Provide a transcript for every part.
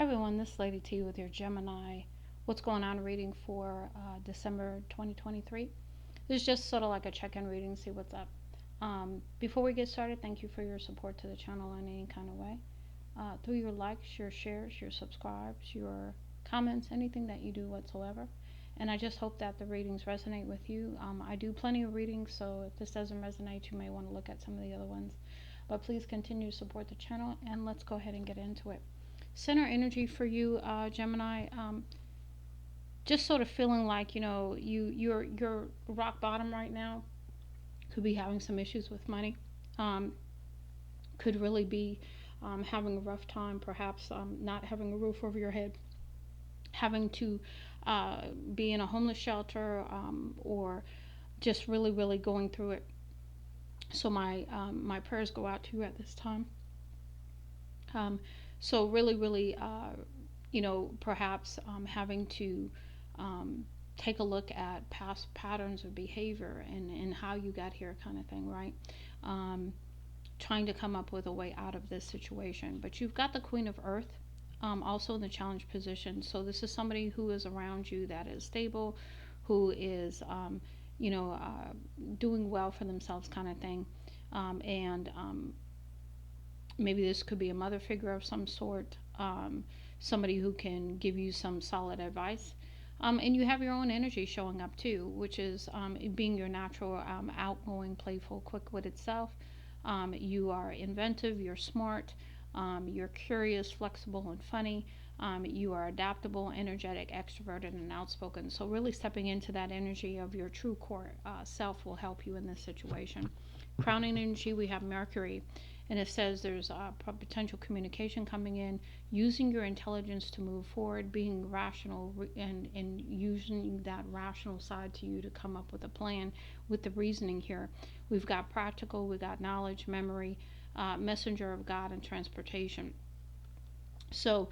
Hi everyone, this is Lady T with your Gemini. What's going on reading for December 2023. This is just sort of like a check-in reading, see what's up. Before we get started, thank you for your support to the channel in any kind of way. Through your likes, your shares, your subscribes, your comments, anything that you do whatsoever. And I just hope that the readings resonate with you. I do plenty of readings, so if this doesn't resonate, you may want to look at some of the other ones. But please continue to support the channel, and let's go ahead and get into it. Center energy for you, Gemini. Just sort of feeling like you're rock bottom right now. Could be having some issues with money. Um, could really be having a rough time. Perhaps not having a roof over your head. Having to be in a homeless shelter, or just really going through it. So my prayers go out to you at this time. Um, so really, perhaps having to take a look at past patterns of behavior and how you got here, kind of thing, right? Um, Trying to come up with a way out of this situation. But you've got the Queen of Earth also in the challenge position. So this is somebody who is around you that is stable, who is, you know, uh, doing well for themselves, kind of thing. And maybe this could be a mother figure of some sort, somebody who can give you some solid advice. And you have your own energy showing up too, which is being your natural, outgoing, playful, quick witted self. You are inventive, you're smart, you're curious, flexible, and funny. You are adaptable, energetic, extroverted, and outspoken. So, really stepping into that energy of your true core self will help you in this situation. Crowning energy, we have Mercury, and it says there's potential communication coming in, using your intelligence to move forward, being rational, and using that rational side to you to come up with a plan with the reasoning here. We've got practical, we've got knowledge, memory, messenger of God, and transportation. So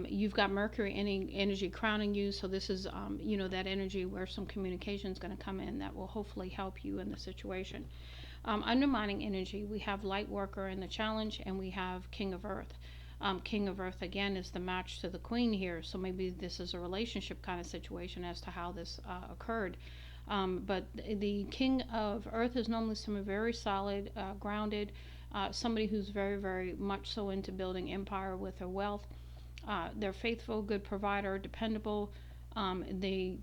you've got Mercury energy crowning you. So this is, that energy where some communication is going to come in that will hopefully help you in the situation. Undermining energy, we have light worker in the challenge, and we have King of Earth. King of Earth again is the match to the Queen here. So maybe this is a relationship kind of situation as to how this occurred. But the King of Earth is normally someone very solid, grounded, somebody who's very much so into building empire with their wealth. They're faithful, good provider, dependable. They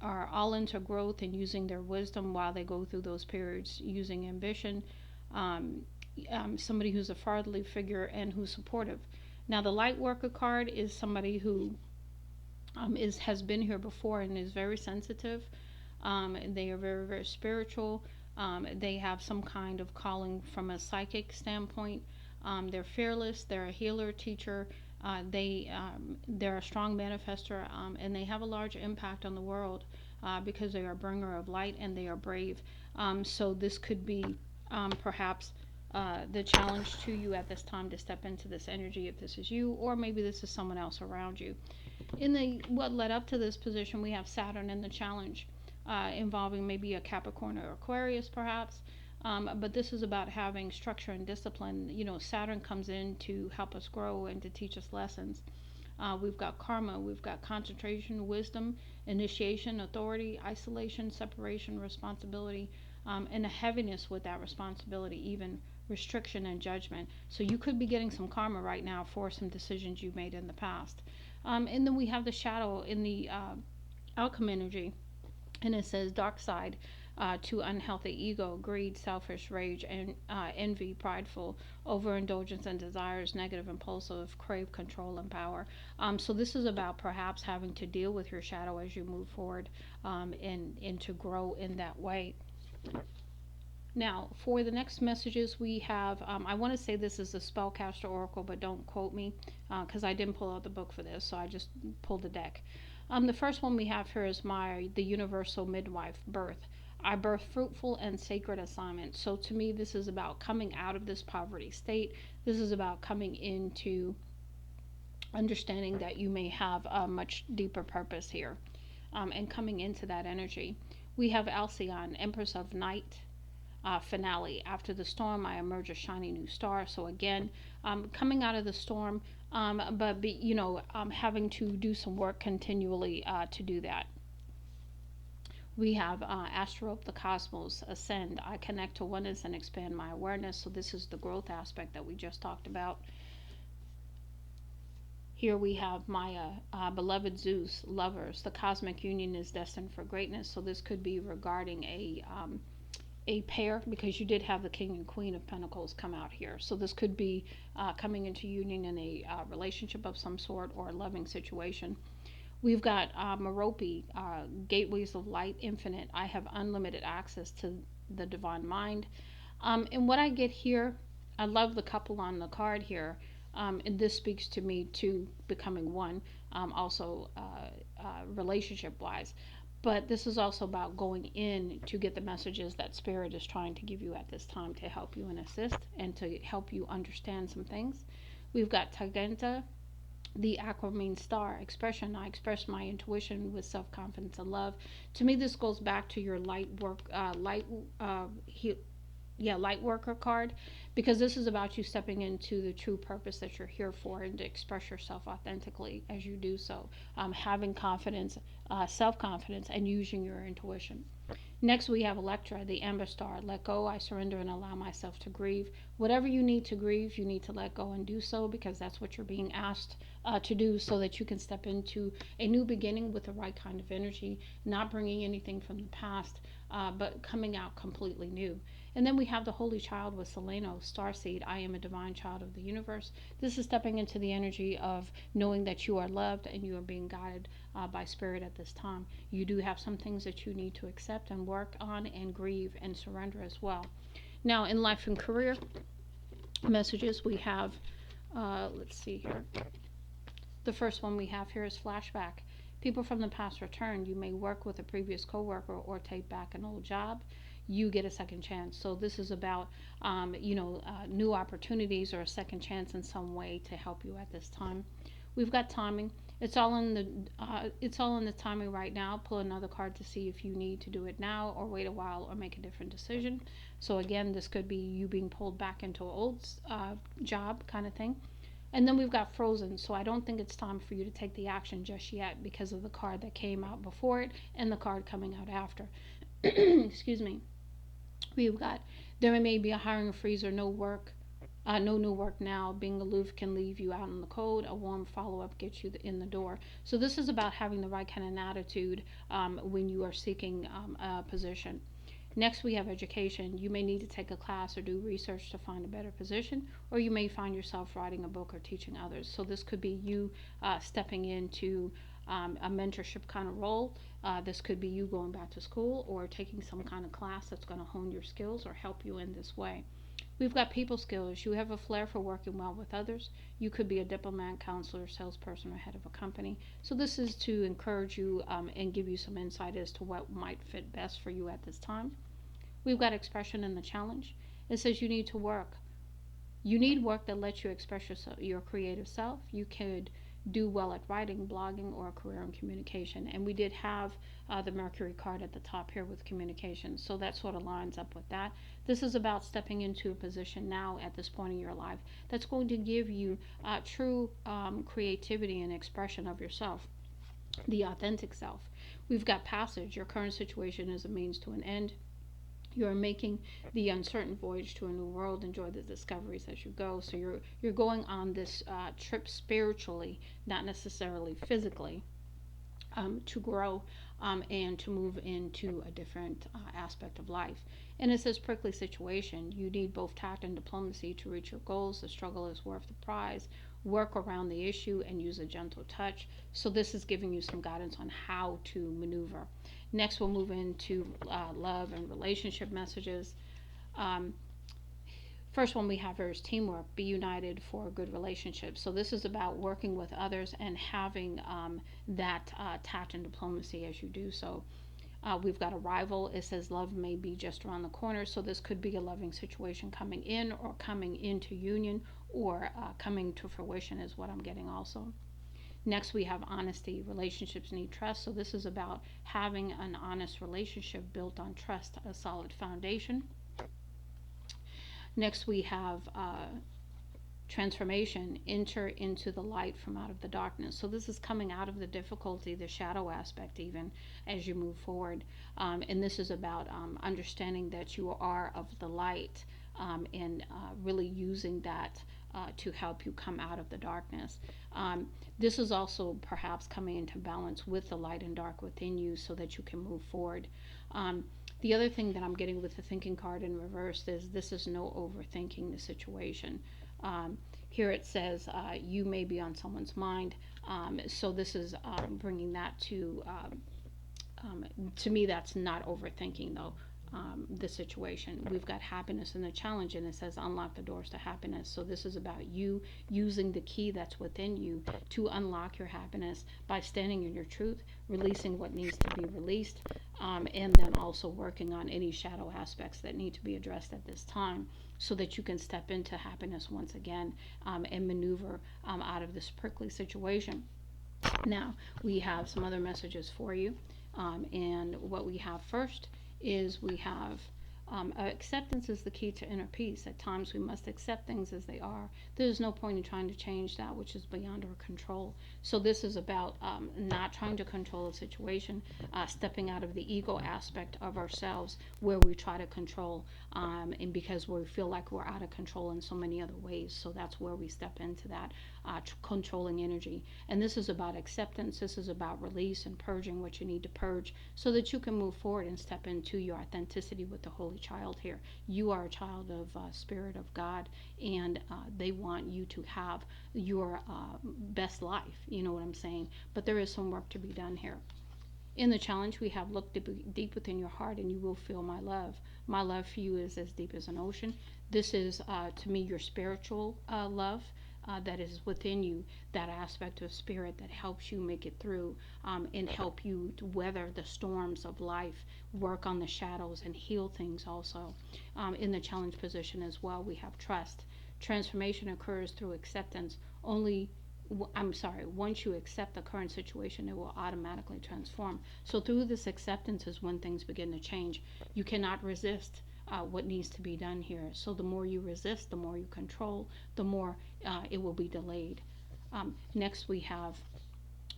are all into growth and using their wisdom while they go through those periods, using ambition. Um, Somebody who's a fatherly figure and who's supportive. Now, the light worker card is somebody who has been here before and is very sensitive. They are very spiritual. They have some kind of calling from a psychic standpoint. They're fearless. They're a healer, teacher. They're a strong manifester, and they have a large impact on the world because they are a bringer of light and they are brave. So this could be perhaps the challenge to you at this time to step into this energy if this is you, or maybe this is someone else around you. In the what led up to this position, we have Saturn in the challenge, involving maybe a Capricorn or Aquarius, perhaps. But this is about having structure and discipline. Saturn comes in to help us grow and to teach us lessons. We've got karma, we've got concentration, wisdom, initiation, authority, isolation, separation, responsibility, and a heaviness with that responsibility, even restriction and judgment. So you could be getting some karma right now for some decisions you made in the past. And then we have the shadow in the outcome energy, and it says dark side to unhealthy ego, greed, selfish rage, and envy, prideful, overindulgence and desires, negative, impulsive, crave control and power. So this is about perhaps having to deal with your shadow as you move forward, and to grow in that way. Now, for the next messages, we have, I want to say this is a spellcaster oracle, but don't quote me because I didn't pull out the book for this, so I just pulled the deck. The first one we have here is the universal midwife birth. I birth fruitful and sacred assignments. So to me, this is about coming out of this poverty state. This is about coming into understanding that you may have a much deeper purpose here, and coming into that energy. We have Alcyone, Empress of Night. finale. After the storm, I emerge a shiny new star. So again, coming out of the storm, but having to do some work continually to do that. We have Astrope, the cosmos, ascend. I connect to oneness and expand my awareness. So this is the growth aspect that we just talked about. Here we have Maya, beloved Zeus, lovers. The cosmic union is destined for greatness. So this could be regarding a pair, because you did have the King and Queen of Pentacles come out here. So this could be coming into union in a relationship of some sort or a loving situation. We've got Merope, gateways of light, infinite. I have unlimited access to the divine mind. And what I get here, I love the couple on the card here. And this speaks to me to becoming one, also relationship wise. But this is also about going in to get the messages that Spirit is trying to give you at this time to help you and assist and to help you understand some things. We've got Tagenta, the aquamarine star expression. I express my intuition with self-confidence and love. To me, this goes back to your light worker card, because this is about you stepping into the true purpose that you're here for and to express yourself authentically as you do so, having confidence, self-confidence, and using your intuition. Next, we have Electra, the amber star. Let go, I surrender, and allow myself to grieve. Whatever you need to grieve, you need to let go and do so, because that's what you're being asked to do, so that you can step into a new beginning with the right kind of energy, not bringing anything from the past, but coming out completely new. And then we have the Holy Child with Seleno, Starseed. I am a divine child of the universe. This is stepping into the energy of knowing that you are loved and you are being guided by Spirit at this time. You do have some things that you need to accept and work on and grieve and surrender as well. Now, in life and career messages, we have, let's see here. The first one we have here is flashback. People from the past return. You may work with a previous coworker or take back an old job. You get a second chance. So this is about, new opportunities or a second chance in some way to help you at this time. We've got timing. It's all in the timing right now. Pull another card to see if you need to do it now or wait a while or make a different decision. So again, this could be you being pulled back into an old job kind of thing. And then we've got frozen. So I don't think it's time for you to take the action just yet because of the card that came out before it and the card coming out after. Excuse me. We've got, there may be a hiring freeze or no work, no new work now. Being aloof can leave you out in the cold. A warm follow-up gets you in the door. So this is about having the right kind of attitude when you are seeking a position. Next, we have education. You may need to take a class or do research to find a better position, or you may find yourself writing a book or teaching others. So this could be you stepping into a mentorship kind of role. This could be you going back to school or taking some kind of class that's going to hone your skills or help you in this way. We've got people skills. You have a flair for working well with others. You could be a diplomat, counselor, salesperson, or head of a company. So this is to encourage you and give you some insight as to what might fit best for you at this time. We've got expression in the challenge. It says you need to work. You need work that lets you express your creative self. You could do well at writing, blogging, or a career in communication. And we did have the Mercury card at the top here with communication. So that sort of lines up with that. This is about stepping into a position now at this point in your life that's going to give you true creativity and expression of yourself, the authentic self. We've got passage. Your current situation is a means to an end. You are making the uncertain voyage to a new world. Enjoy the discoveries as you go. So you're going on this trip spiritually, not necessarily physically, to grow and to move into a different aspect of life. And it says prickly situation. You need both tact and diplomacy to reach your goals. The struggle is worth the prize. Work around the issue and use a gentle touch. So this is giving you some guidance on how to maneuver. Next, we'll move into love and relationship messages. First one we have here is teamwork. Be united for a good relationship. So this is about working with others and having that tact and diplomacy as you do so. We've got a rival. It says love may be just around the corner. So this could be a loving situation coming in or coming into union or coming to fruition is what I'm getting also. Next, we have honesty. Relationships need trust. So this is about having an honest relationship built on trust, a solid foundation. Next, we have transformation, enter into the light from out of the darkness. So this is coming out of the difficulty, the shadow aspect, even as you move forward. And this is about understanding that you are of the light, and really using that to help you come out of the darkness. This is also perhaps coming into balance with the light and dark within you so that you can move forward. Um, the other thing that I'm getting with the thinking card in reverse is this is no overthinking the situation. Um, Here it says you may be on someone's mind. So this is bringing that to me, that's not overthinking though. The situation. We've got happiness in the challenge, and it says unlock the doors to happiness. So this is about you using the key that's within you to unlock your happiness by standing in your truth, releasing what needs to be released, and then also working on any shadow aspects that need to be addressed at this time so that you can step into happiness once again, and maneuver out of this prickly situation. Now, we have some other messages for you. And what we have first is we have acceptance is the key to inner peace. At times, we must accept things as they are. There's no point in trying to change that which is beyond our control. So, this is about not trying to control a situation, stepping out of the ego aspect of ourselves where we try to control, and because we feel like we're out of control in so many other ways. So, that's where we step into that controlling energy. And this is about acceptance. This is about release and purging what you need to purge so that you can move forward and step into your authenticity with the Holy Child here. You are a child of Spirit of God, and they want you to have your best life. You know what I'm saying? But there is some work to be done here. In the challenge, we have look deep within your heart and you will feel my love. My love for you is as deep as an ocean. This is, to me, your spiritual love. That is within you, that aspect of spirit that helps you make it through, and help you to weather the storms of life, work on the shadows, and heal things also. In the challenge position as well, we have trust. Transformation occurs through acceptance. Once you accept the current situation, it will automatically transform. So, through this acceptance is when things begin to change. You cannot resist what needs to be done here. So, the more you resist, the more you control, the more it will be delayed. Next, we have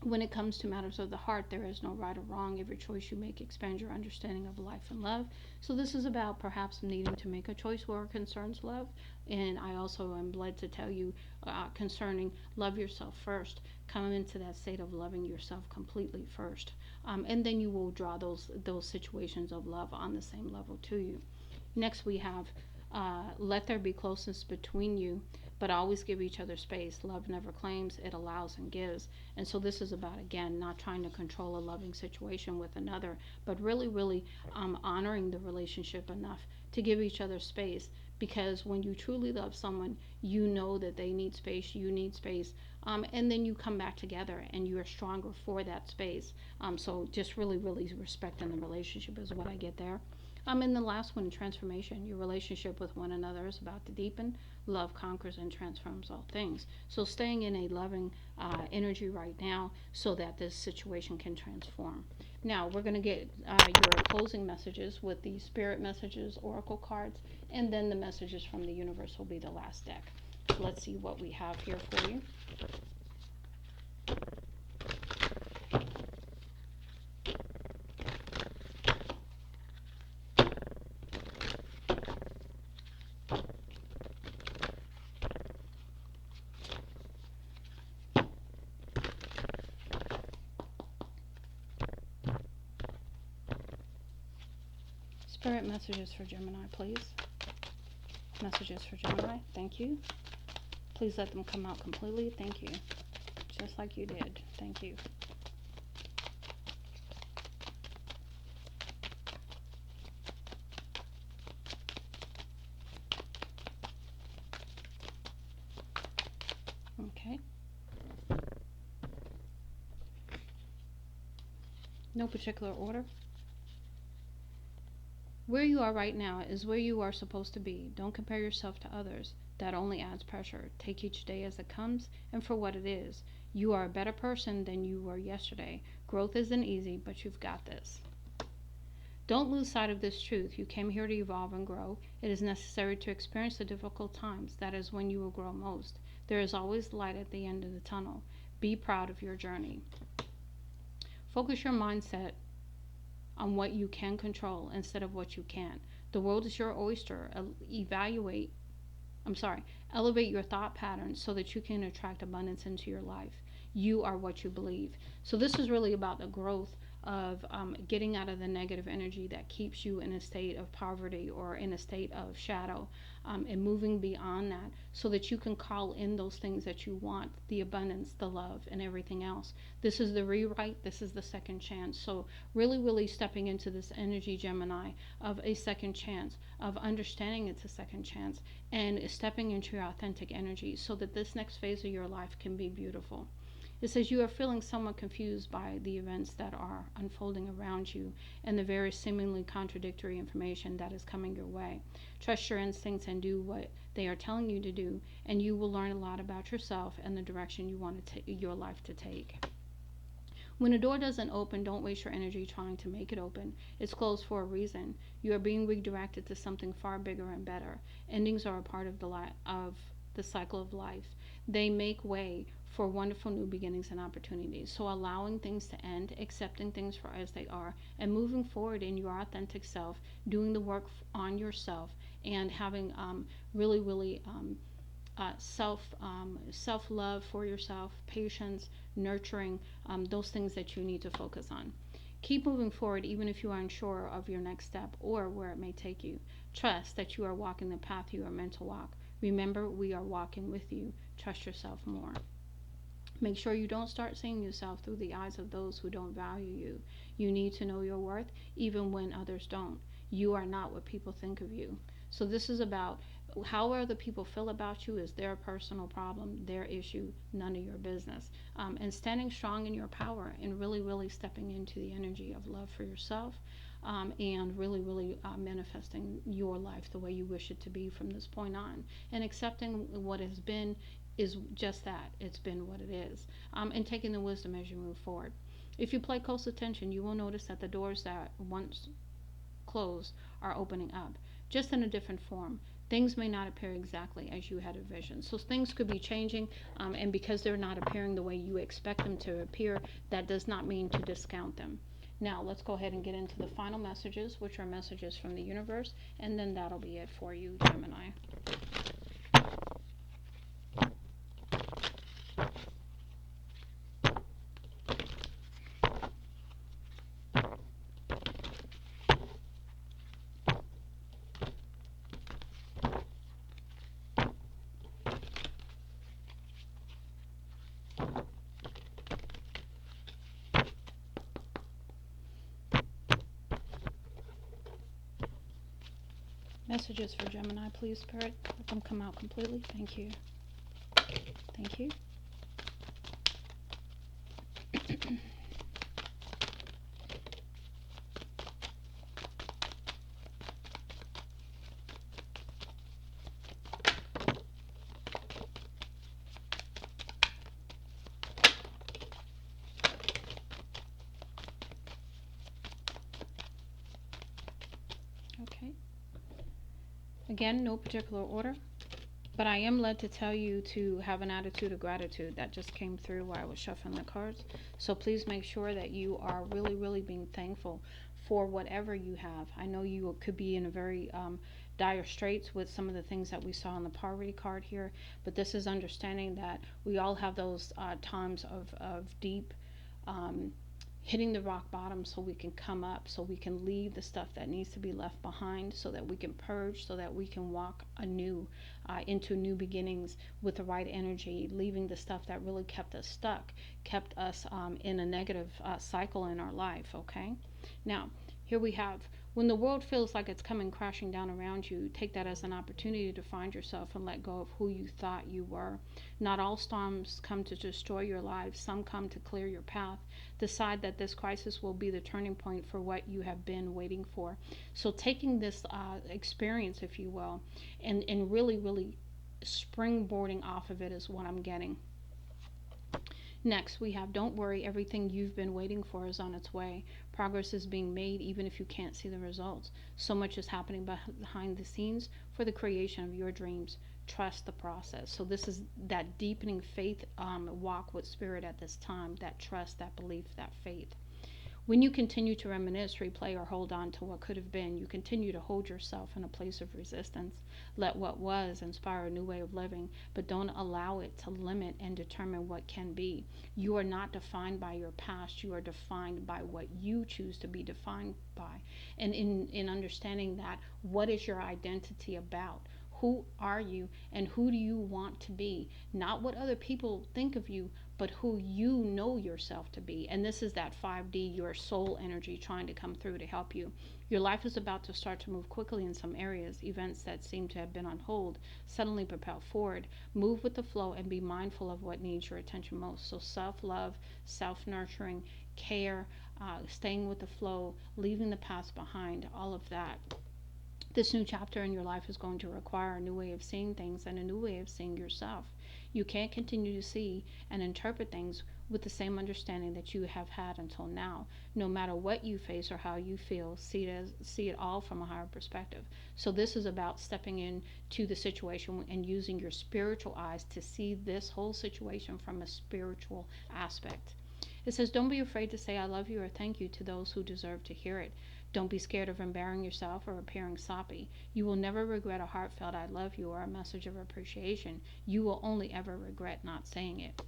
when it comes to matters of the heart, there is no right or wrong. Every choice you make expands your understanding of life and love. So, this is about perhaps needing to make a choice where it concerns love. And I also am led to tell you concerning love yourself first. Come into that state of loving yourself completely first. And then you will draw those situations of love on the same level to you. Next, we have let there be closeness between you, but always give each other space. Love never claims, it allows and gives. And so, this is about, again, not trying to control a loving situation with another, but really, really honoring the relationship enough to give each other space. Because when you truly love someone, you know that they need space, you need space, and then you come back together and you are stronger for that space. So, just really, really respecting the relationship is what I get there. And the last one, transformation. Your relationship with one another is about to deepen. Love conquers and transforms all things. So, staying in a loving energy right now so that this situation can transform. Now, we're going to get your closing messages with the spirit messages, oracle cards, and then the messages from the universe will be the last deck. Let's see what we have here for you. Spirit messages for Gemini, please. Messages for Gemini. Thank you. Please let them come out completely. Thank you. Just like you did. Thank you. Okay. No particular order. Where you are right now is where you are supposed to be. Don't compare yourself to others. That only adds pressure. Take each day as it comes and for what it is. You are a better person than you were yesterday. Growth isn't easy, but you've got this. Don't lose sight of this truth. You came here to evolve and grow. It is necessary to experience the difficult times. That is when you will grow most. There is always light at the end of the tunnel. Be proud of your journey. Focus your mindset on what you can control instead of what you can't. The world is your oyster. Elevate your thought patterns so that you can attract abundance into your life. You are what you believe. So this is really about the growth of getting out of the negative energy that keeps you in a state of poverty or in a state of shadow, and moving beyond that so that you can call in those things that you want, the abundance, the love, and everything else. This is the rewrite. This is the second chance. So really, really stepping into this energy, Gemini, of a second chance, of understanding it's a second chance, and stepping into your authentic energy so that this next phase of your life can be beautiful. It says you are feeling somewhat confused by the events that are unfolding around you and the very seemingly contradictory information that is coming your way. Trust your instincts and do what they are telling you to do, and you will learn a lot about yourself and the direction you want your life to take. When a door doesn't open, don't waste your energy trying to make it open. It's closed for a reason. You are being redirected to something far bigger and better. Endings are a part of the cycle of life. They make way for wonderful new beginnings and opportunities. So allowing things to end, accepting things for as they are, and moving forward in your authentic self, doing the work on yourself, and having really, really self love for yourself, patience, nurturing, those things that you need to focus on. Keep moving forward even if you are unsure of your next step or where it may take you. Trust that you are walking the path you are meant to walk. Remember, we are walking with you. Trust yourself more. Make sure you don't start seeing yourself through the eyes of those who don't value you. You need to know your worth even when others don't. You are not what people think of you. So this is about how other people feel about you is their personal problem, their issue, none of your business. And standing strong in your power and really, really stepping into the energy of love for yourself, and really, really manifesting your life the way you wish it to be from this point on. And accepting what has been is just that. It's been what it is. And taking the wisdom as you move forward. If you pay close attention, you will notice that the doors that once closed are opening up, just in a different form. Things may not appear exactly as you had envisioned. So things could be changing, and because they're not appearing the way you expect them to appear, that does not mean to discount them. Now, let's go ahead and get into the final messages, which are messages from the universe, and then that'll be it for you, Gemini. Messages for Gemini, please, Spirit. Let them come out completely. Thank you. Thank you. Okay. Again, no particular order, but I am led to tell you to have an attitude of gratitude. That just came through while I was shuffling the cards. So please make sure that you are really, really being thankful for whatever you have. I know you could be in a very dire straits with some of the things that we saw on the poverty card here, but this is understanding that we all have those times of deep hitting the rock bottom so we can come up, so we can leave the stuff that needs to be left behind, so that we can purge, so that we can walk anew into new beginnings with the right energy, leaving the stuff that really kept us stuck, kept us in a negative cycle in our life, okay? Now, here we have, when the world feels like it's coming crashing down around you, take that as an opportunity to find yourself and let go of who you thought you were. Not all storms come to destroy your life. Some come to clear your path. Decide that this crisis will be the turning point for what you have been waiting for. So taking this experience, if you will, and really, really springboarding off of it is what I'm getting. Next, we have don't worry, everything you've been waiting for is on its way. Progress is being made even if you can't see the results. So much is happening behind the scenes for the creation of your dreams. Trust the process. So this is that deepening faith walk with spirit at this time, that trust, that belief, that faith. When you continue to reminisce, replay, or hold on to what could have been, you continue to hold yourself in a place of resistance. Let what was inspire a new way of living, but don't allow it to limit and determine what can be. You are not defined by your past. You are defined by what you choose to be defined by. And in understanding that, what is your identity about? Who are you and who do you want to be? Not what other people think of you, but who you know yourself to be. And this is that 5D, your soul energy trying to come through to help you. Your life is about to start to move quickly in some areas. Events that seem to have been on hold suddenly propel forward. Move with the flow and be mindful of what needs your attention most. So self love, self nurturing, care, staying with the flow, leaving the past behind, all of that. This new chapter in your life is going to require a new way of seeing things and a new way of seeing yourself. You can't continue to see and interpret things with the same understanding that you have had until now. No matter what you face or how you feel, see it all from a higher perspective. So this is about stepping into the situation and using your spiritual eyes to see this whole situation from a spiritual aspect. It says, don't be afraid to say I love you or thank you to those who deserve to hear it. Don't be scared of embarrassing yourself or appearing soppy. You will never regret a heartfelt I love you or a message of appreciation. You will only ever regret not saying it.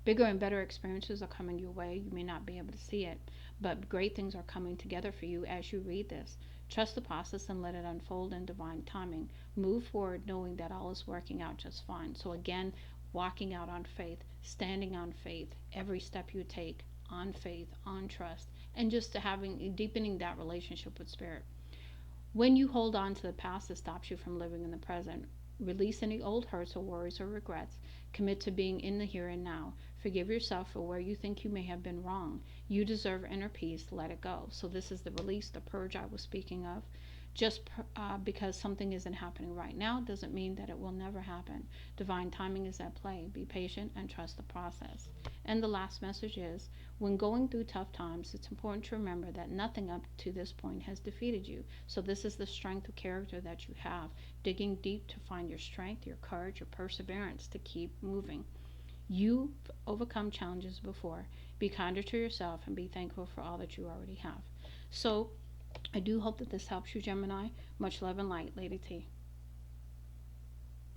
Bigger and better experiences are coming your way. You may not be able to see it, but great things are coming together for you as you read this. Trust the process and let it unfold in divine timing. Move forward knowing that all is working out just fine. So, again, walking out on faith, standing on faith, every step you take on faith, on trust, and just to deepening that relationship with spirit. When you hold on to the past, it stops you from living in the present. Release any old hurts or worries or regrets. Commit to being in the here and now. Forgive yourself for where you think you may have been wrong. You deserve inner peace. Let it go. So this is the release, the purge I was speaking of. Just because something isn't happening right now doesn't mean that it will never happen. Divine timing is at play. Be patient and trust the process. And the last message is, when going through tough times, it's important to remember that nothing up to this point has defeated you. So this is the strength of character that you have. Digging deep to find your strength, your courage, your perseverance to keep moving. You've overcome challenges before. Be kinder to yourself and be thankful for all that you already have. So I do hope that this helps you, Gemini. Much love and light, Lady T.